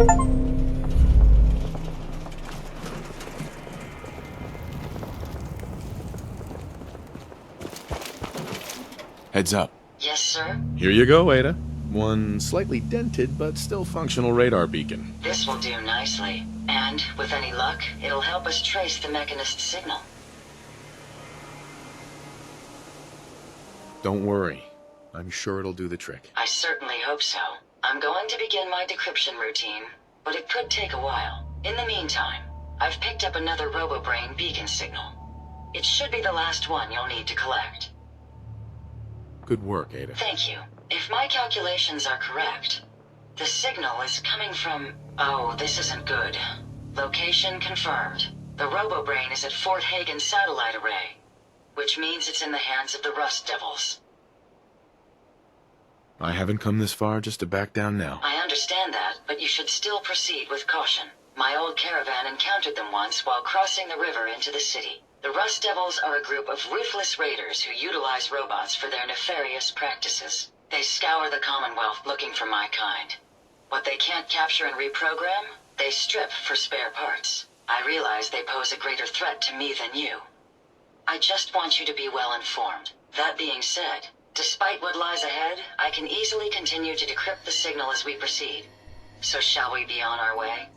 Heads up. Yes, sir? Here you go, Ada. One slightly dented but still functional radar beacon. This will do nicely. And, with any luck, it'll help us trace the Mechanist's signal. Don't worry. I'm sure it'll do the trick. I certainly hope so. I'm going to begin my decryption routine, but it could take a while. In the meantime, I've picked up another RoboBrain beacon signal. It should be the last one you'll need to collect. Good work, Ada. Thank you. If my calculations are correct, the signal is coming from... Oh, this isn't good. Location confirmed. The RoboBrain is at Fort Hagen Satellite Array, which means it's in the hands of the Rust Devils. I haven't come this far just to back down now. I understand that, but you should still proceed with caution. My old caravan encountered them once while crossing the river into the city. The Rust Devils are a group of ruthless raiders who utilize robots for their nefarious practices. They scour the Commonwealth looking for my kind. What they can't capture and reprogram, they strip for spare parts. I realize they pose a greater threat to me than you. I just want you to be well informed. That being said, despite what lies ahead, I can easily continue to decrypt the signal as we proceed. So shall we be on our way?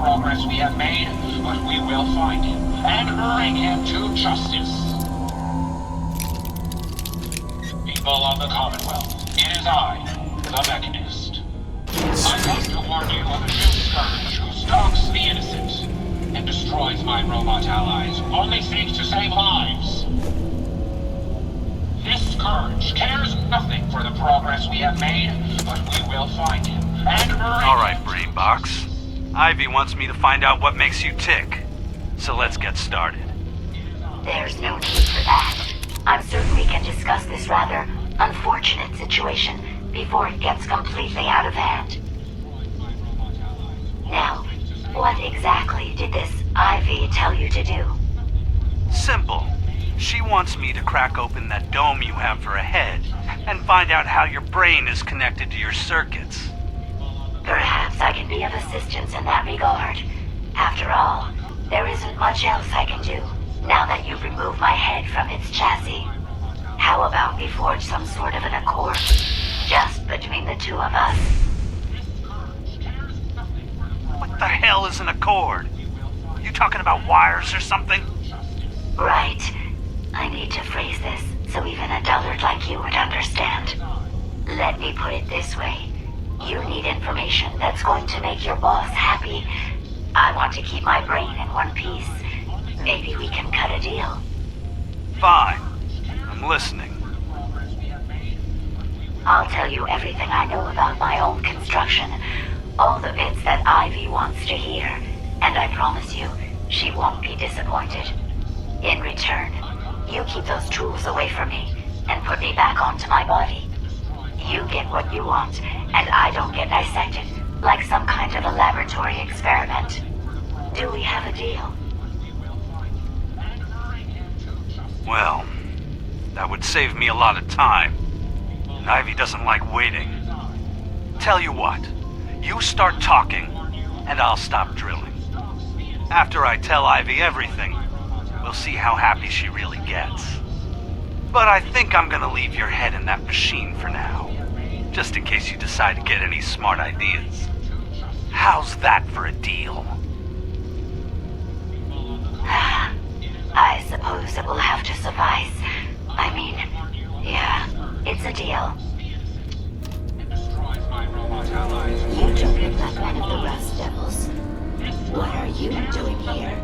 progress we have made, but we will find him and bring him to justice. People of the Commonwealth, it is I, the Mechanist. I come to warn you of a new scourge who stalks the innocent and destroys my robot allies who only seek to save lives. This scourge cares nothing for the progress we have made, but we will find him and bring Alright, Brainbox. Ivy wants me to find out what makes you tick. So let's get started. There's no need for that. I'm certain we can discuss this rather unfortunate situation before it gets completely out of hand. Now, what exactly did this Ivy tell you to do? Simple. She wants me to crack open that dome you have for a head and find out how your brain is connected to your circuits. Perhaps I can be of assistance in that regard. After all, there isn't much else I can do, now that you've removed my head from its chassis. How about we forge some sort of an accord, just between the two of us? What the hell is an accord? You talking about wires or something? Right. I need to phrase this so even a dullard like you would understand. Let me put it this way. You need information that's going to make your boss happy. I want to keep my brain in one piece. Maybe we can cut a deal. Fine. I'm listening. I'll tell you everything I know about my own construction. All the bits that Ivy wants to hear. And I promise you, she won't be disappointed. In return, you keep those tools away from me and put me back onto my body. You get what you want, and I don't get dissected like some kind of a laboratory experiment. Do we have a deal? Well, that would save me a lot of time. And Ivy doesn't like waiting. Tell you what, you start talking, and I'll stop drilling. After I tell Ivy everything, we'll see how happy she really gets. But I think I'm gonna leave your head in that machine for now, just in case you decide to get any smart ideas. How's that for a deal? I suppose it will have to suffice. I mean, yeah, it's a deal. You don't look like one of the Rust Devils. What are you doing here?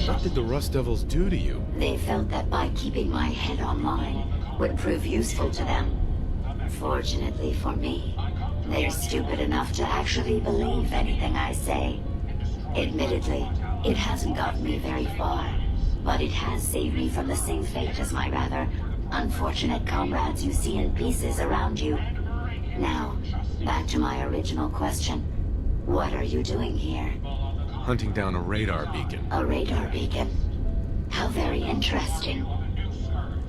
What did the Rust Devils do to you? They felt that by keeping my head online would prove useful to them. Fortunately for me, they're stupid enough to actually believe anything I say. Admittedly, it hasn't gotten me very far, but it has saved me from the same fate as my rather unfortunate comrades you see in pieces around you. Now, back to my original question. What are you doing here? Hunting down a radar beacon. A radar beacon? How very interesting.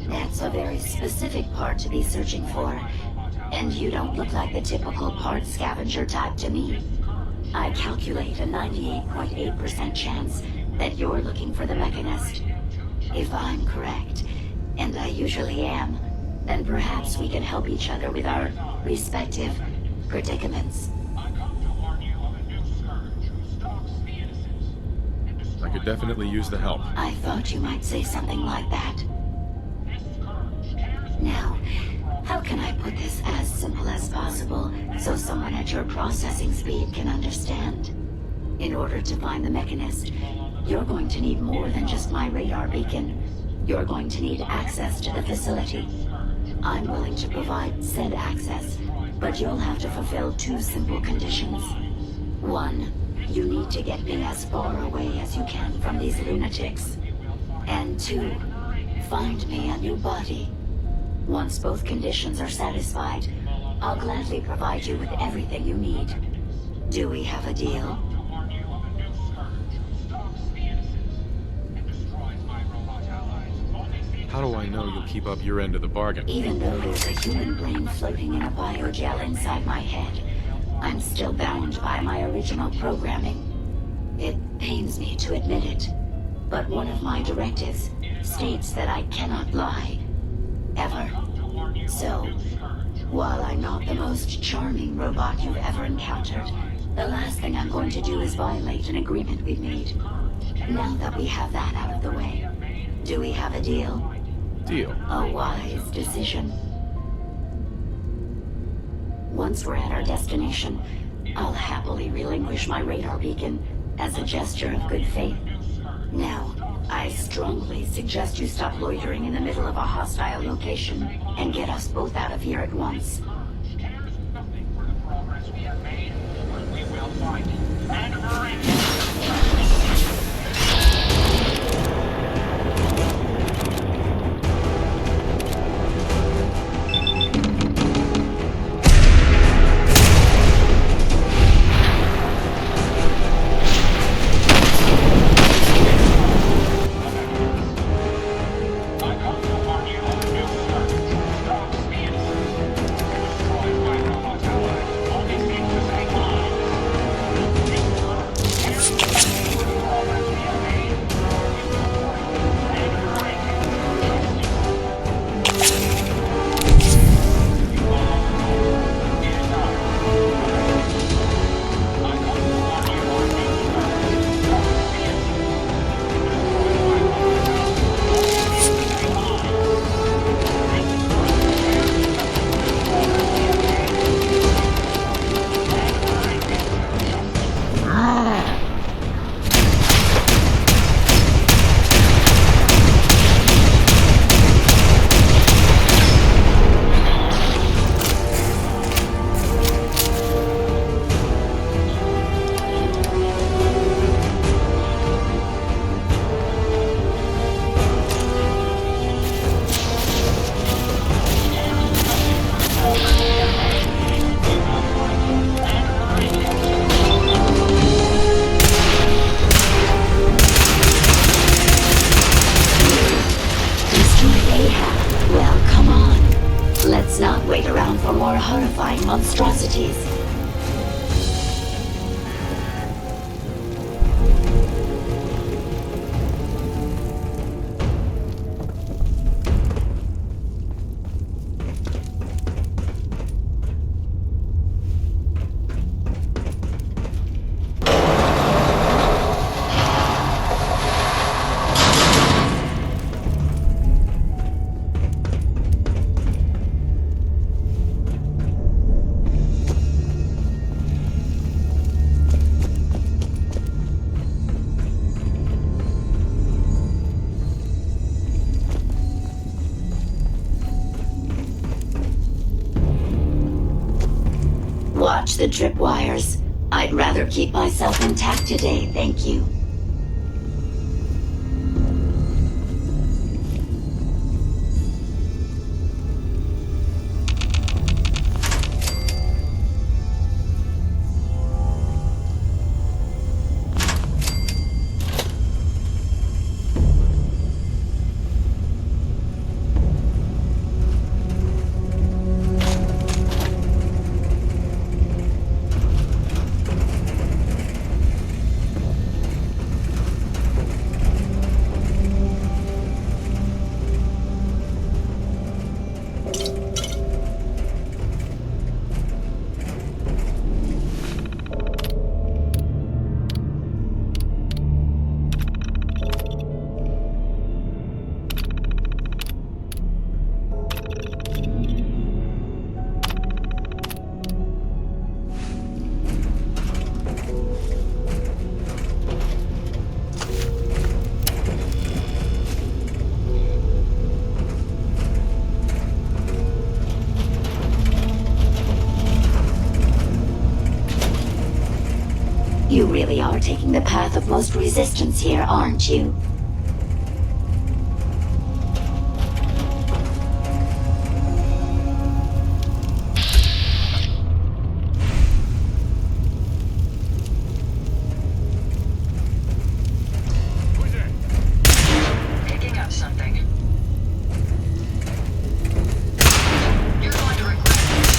That's a very specific part to be searching for. And you don't look like the typical part scavenger type to me. I calculate a 98.8% chance that you're looking for the Mechanist. If I'm correct, and I usually am, then perhaps we can help each other with our respective predicaments. I could definitely use the help. I thought you might say something like that. Now, how can I put this as simple as possible so someone at your processing speed can understand? In order to find the Mechanist, you're going to need more than just my radar beacon. You're going to need access to the facility. I'm willing to provide said access, but you'll have to fulfill two simple conditions. One, you need to get me as far away as you can from these lunatics. And two, find me a new body. Once both conditions are satisfied, I'll gladly provide you with everything you need. Do we have a deal? How do I know you'll keep up your end of the bargain? Even though there's a human brain floating in a biogel inside my head, I'm still bound by my original programming. It pains me to admit it, but one of my directives states that I cannot lie. Ever. So, While I'm not the most charming robot you've ever encountered, the last thing I'm going to do is violate an agreement we've made. Now that we have that out of the way, do we have a deal? Deal. A wise decision. Once we're at our destination, I'll happily relinquish my radar beacon as a gesture of good faith. Now, I strongly suggest you stop loitering in the middle of a hostile location and get us both out of here at once. Cares nothing for the progress we have made, but we will find it. And hurry! I come to warn you of a new scourge. Stalks the innocent. Destroys my robot allies. Only seeks to save mine. This scourge cares nothing for the progress we have made. We will find it. And hurry! You follow the code. It is I. I come to warn you of a new scourge. Stalks the innocent. Destroys my robot allies. Only seeks to save mine. Destroyed Ahab. Well, come on. Let's not wait around for more horrifying monstrosities. Watch the tripwires. I'd rather keep myself intact today, thank you. You really are taking the path of most resistance here, aren't you? Picking up something. You're going to regret this.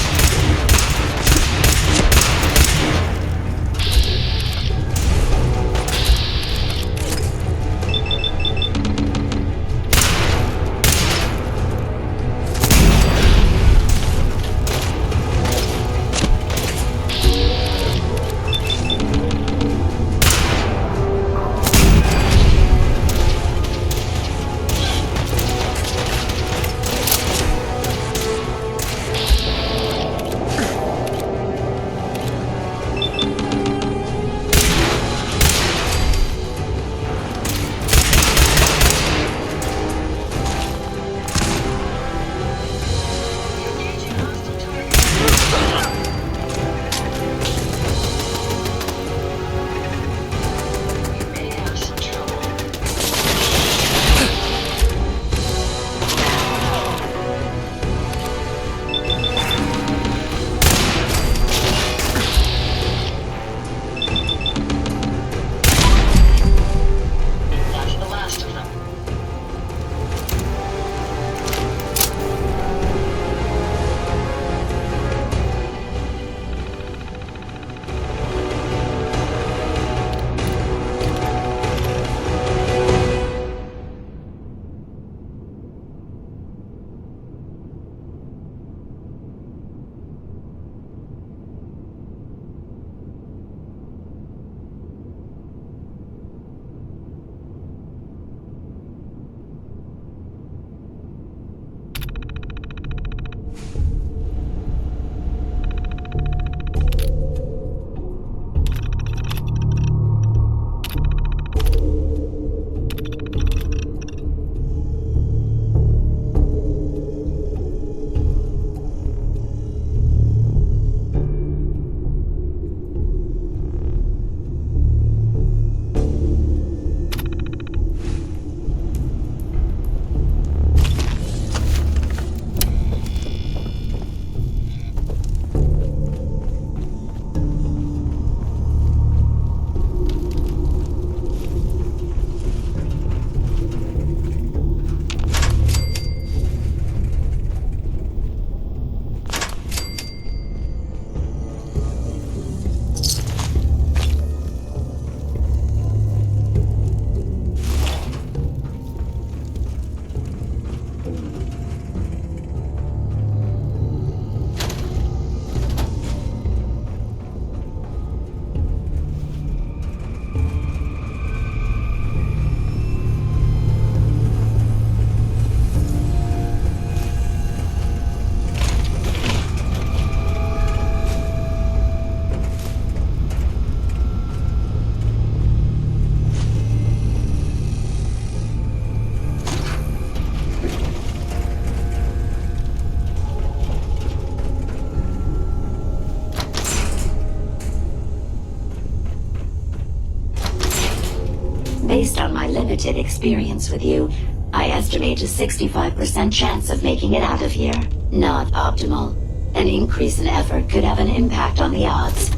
limited experience with you, I estimate a 65% chance of making it out of here. Not optimal. An increase in effort could have an impact on the odds.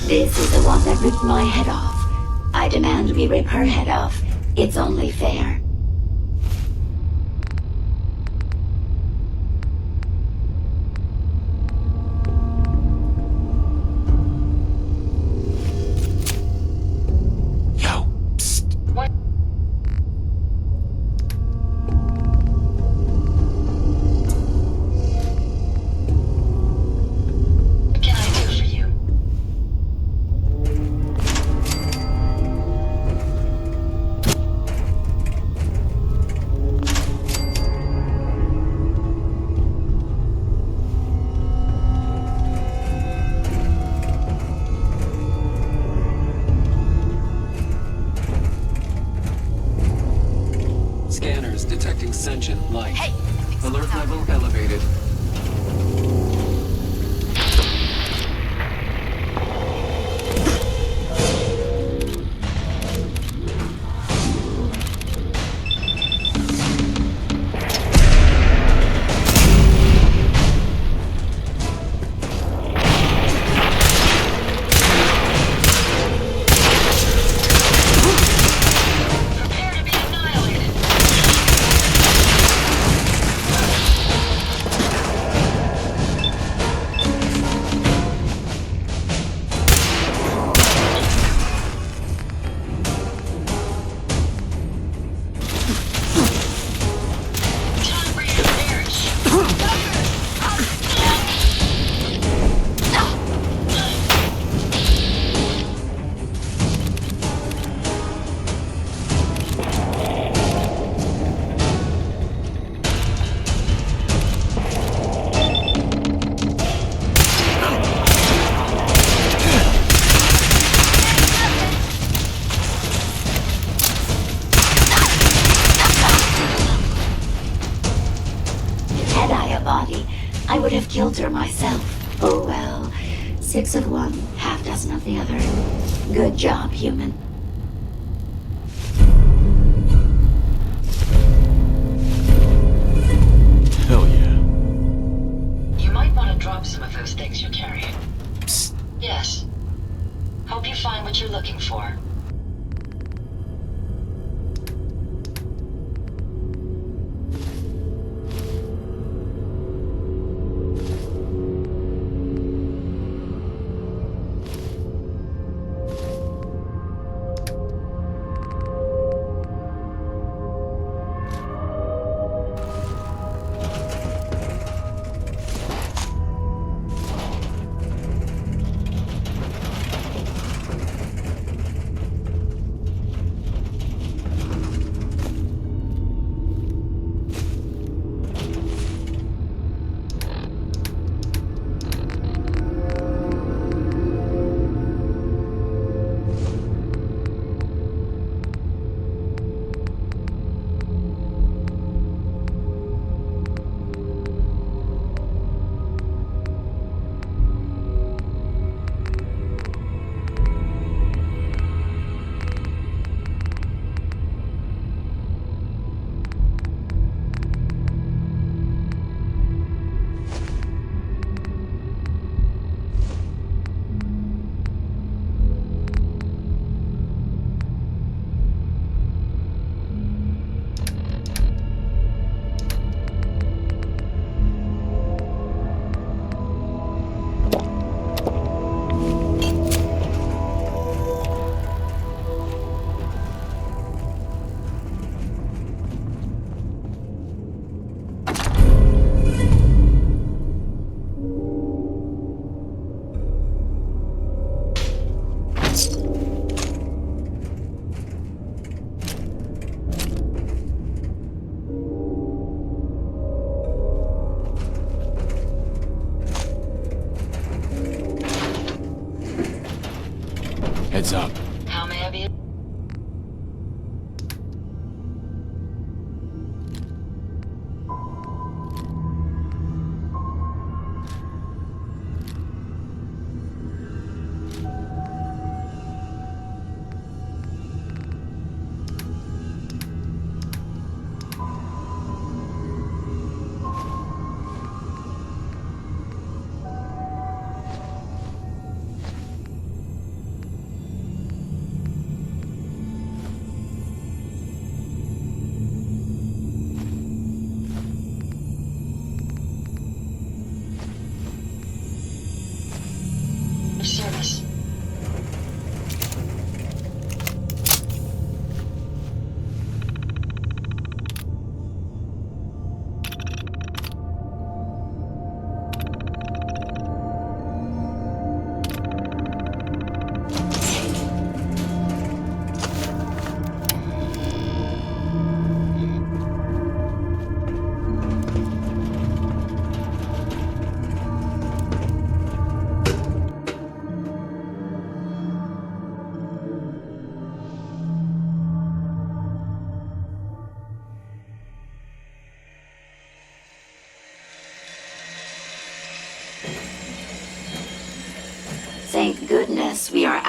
This is the one that ripped my head off. I demand we rip her head off. It's only fair. Yo, psst. What can I do for you? Scanners detecting sentient life. Alert level elevated. Prepare to be annihilated. Time for you to perish. Had I a body, I would have killed her myself. Oh well. 6 of one, half dozen of the other. Good job, human. Hell yeah. You might want to drop some of those things you're carrying. Psst. Yes. Hope you find what you're looking for.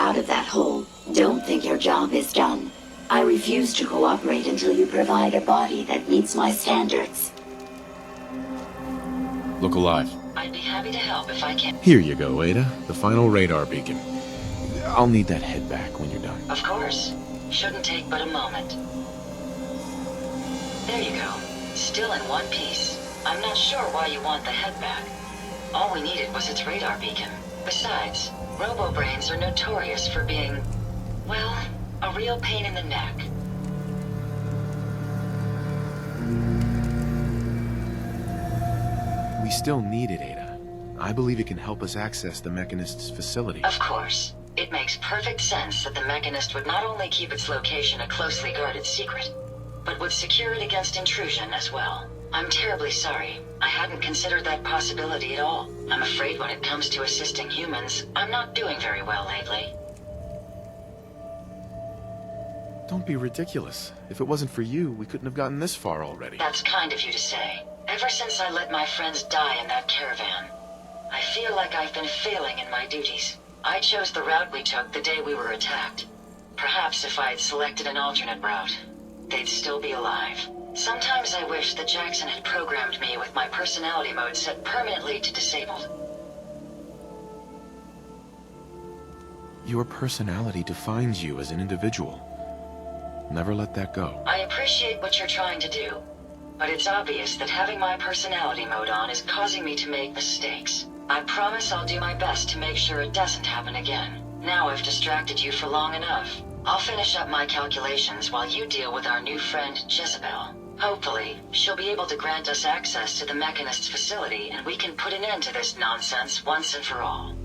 out of that hole, don't think your job is done. I refuse to cooperate until you provide a body that meets my standards. Look alive. I'd be happy to help if I can. Here you go, Ada. The final radar beacon. I'll need that head back when you're done. Of course. Shouldn't take but a moment. There you go. Still in one piece. I'm not sure why you want the head back. All we needed was its radar beacon. Besides, robo-brains are notorious for being, well, a real pain in the neck. We still need it, Ada. I believe it can help us access the Mechanist's facility. Of course. It makes perfect sense that the Mechanist would not only keep its location a closely guarded secret, but would secure it against intrusion as well. I'm terribly sorry. I hadn't considered that possibility at all. I'm afraid when it comes to assisting humans, I'm not doing very well lately. Don't be ridiculous. If it wasn't for you, we couldn't have gotten this far already. That's kind of you to say. Ever since I let my friends die in that caravan, I feel like I've been failing in my duties. I chose the route we took the day we were attacked. Perhaps if I had selected an alternate route, they'd still be alive. Sometimes I wish that Jackson had programmed me with my personality mode set permanently to disabled. Your personality defines you as an individual. Never let that go. I appreciate what you're trying to do, but it's obvious that having my personality mode on is causing me to make mistakes. I promise I'll do my best to make sure it doesn't happen again. Now I've distracted you for long enough. I'll finish up my calculations while you deal with our new friend, Jezebel. Hopefully, she'll be able to grant us access to the Mechanist's facility and we can put an end to this nonsense once and for all.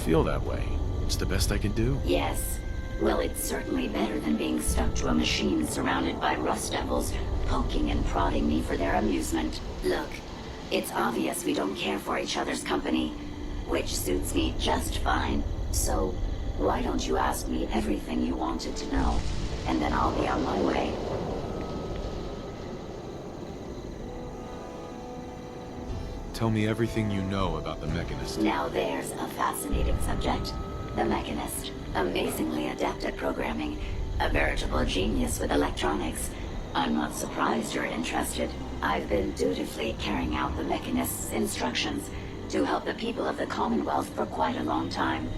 Feel that way. It's the best I can do. Yes. Well, it's certainly better than being stuck to a machine surrounded by rust devils, poking and prodding me for their amusement. Look, it's obvious we don't care for each other's company, which suits me just fine. So, why don't you ask me everything you wanted to know, and then I'll be on my way. Tell me everything you know about the Mechanist. Now there's a fascinating subject. The Mechanist. Amazingly adept at programming. A veritable genius with electronics. I'm not surprised you're interested. I've been dutifully carrying out the Mechanist's instructions to help the people of the Commonwealth for quite a long time.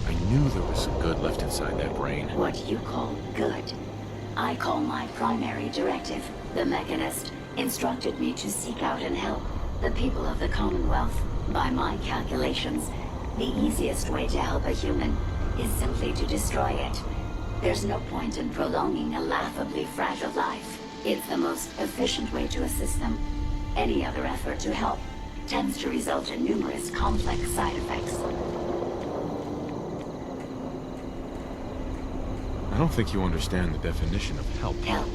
I knew there was some good left inside that brain. What you call good, I call my primary directive. The Mechanist instructed me to seek out and help the people of the Commonwealth. By my calculations, the easiest way to help a human is simply to destroy it. There's no point in prolonging a laughably fragile life. It's the most efficient way to assist them. Any other effort to help tends to result in numerous complex side effects. I don't think you understand the definition of help. Help.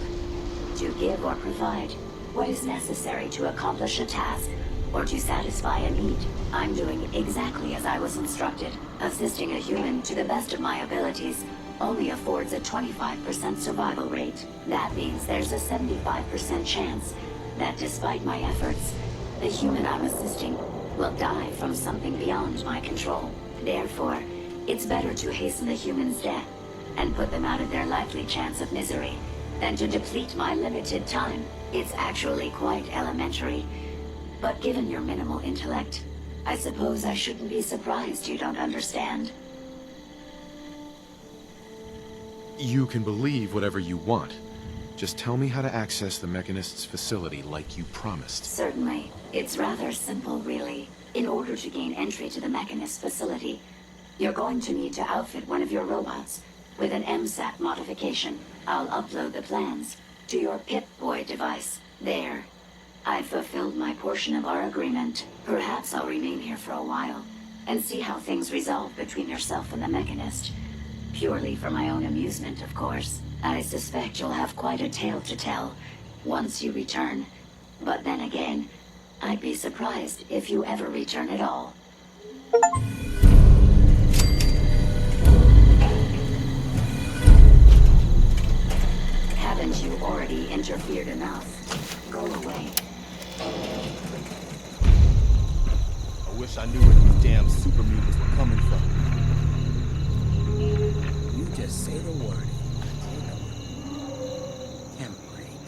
To give or provide what is necessary to accomplish a task or to satisfy a need. I'm doing exactly as I was instructed. Assisting a human to the best of my abilities only affords a 25% survival rate. That means there's a 75% chance that despite my efforts, the human I'm assisting will die from something beyond my control. Therefore, it's better to hasten the human's death and put them out of their likely chance of misery than to deplete my limited time. It's actually quite elementary, but given your minimal intellect, I suppose I shouldn't be surprised you don't understand. You can believe whatever you want. Just tell me how to access the Mechanist's facility like you promised. Certainly. It's rather simple, really. In order to gain entry to the Mechanist facility, you're going to need to outfit one of your robots with an MSAT modification. I'll upload the plans to your Pip-Boy device. There. I've fulfilled my portion of our agreement. Perhaps I'll remain here for a while and see how things resolve between yourself and the Mechanist. Purely for my own amusement, of course. I suspect you'll have quite a tale to tell once you return. But then again, I'd be surprised if you ever return at all. Haven't you already interfered enough? Go away. I wish I knew where these damn super mutants were coming from. You just say the word. Template.